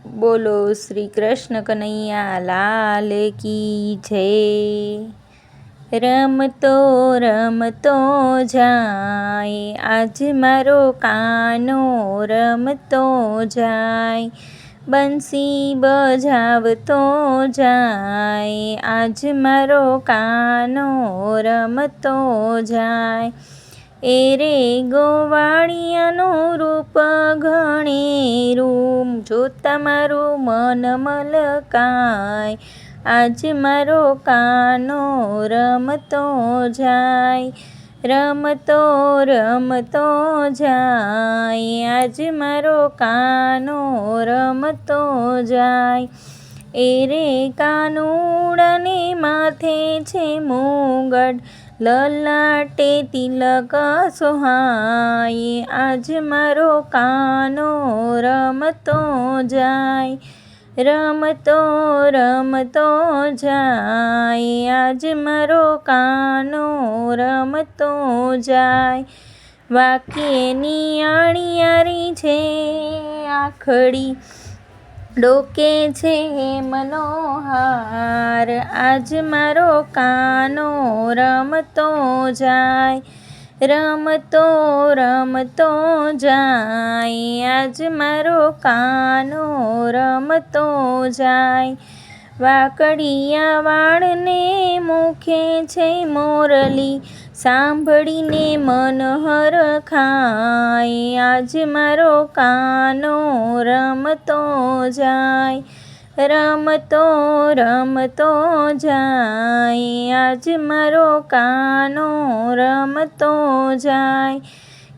બોલો શ્રી કૃષ્ણ કનૈયા લાલ કી જય। રમતો રમતો જાય આજ મારો કાનો રમતો જાય, બંસી બજાવતો જાય આજ મારો કાનો રમતો જાય। એ રે ગોવાળિયાનું રૂપ ઘણેરું, જોતા મારું મન મલકાય આજ મારો કાનો રમતો જાય। રમતો રમતો જાય આજ મારો કાનો રમતો જાય। એ રે કાનુડાને માથે છે મુગટ, લલાટે તિલક સોહાય આજ મારો કાનો રમતો જાય। રમતો રમતો જાય આજ મારો કાનો રમતો જાય। વાંકે નિયાણિયારી છે આખડી, ડોકે છે મનોહાર આજ મારો કાનો રમતો જાય। રમતો રમતો જાય આજ મારો કાનો રમતો જાય। વાકડિયા વાળને મુખે છે મોરલી, સાંભળીને મન હરખાય આજ મારો કાનો રમતો જાય। રમતો રમતો જાય આજ મારો કાનો રમતો જાય।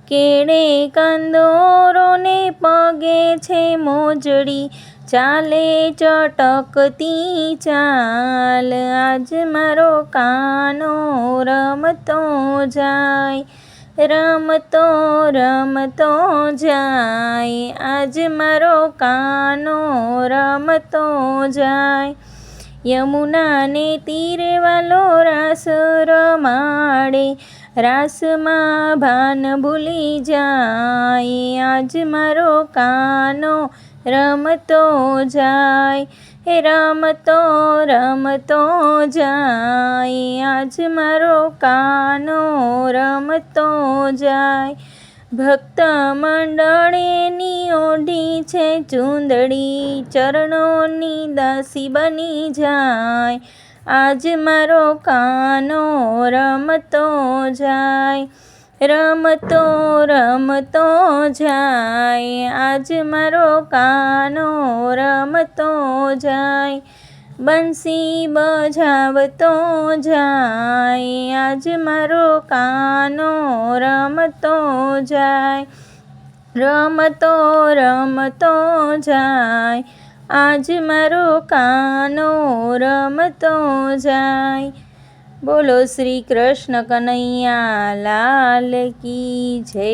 કેળે કંદોરોને પગે છે મોજડી, ચાલે ચટકતી ચાલ આજ મારો કાનો રમતો જાય। રમતો રમતો જાય આજ મારો કાનો રમતો જાય। યમુનાને તીરે વાલો રાસ રમાડે, રાસમાં ભાન ભૂલી જાય આજ મારો કાનો રમતો જાય। રમતો રમતો જાય આજ મારો કાનો રમતો જાય। ભક્ત મંડળેની ઓઢી છે ચૂંદડી, ચરણોની દાસી બની જાય આજ મારો કાનો રમતો જાય। રમતો રમતો જાય આજ મારો કાનો રમતો જાય। બંસી બજાવતો જાય આજ મારો કાનો રમતો જાય। રમતો રમતો જાય આજ મારો કાનો રમતો જાય। બોલો શ્રી કૃષ્ણ કનૈયા લાલ કી જય।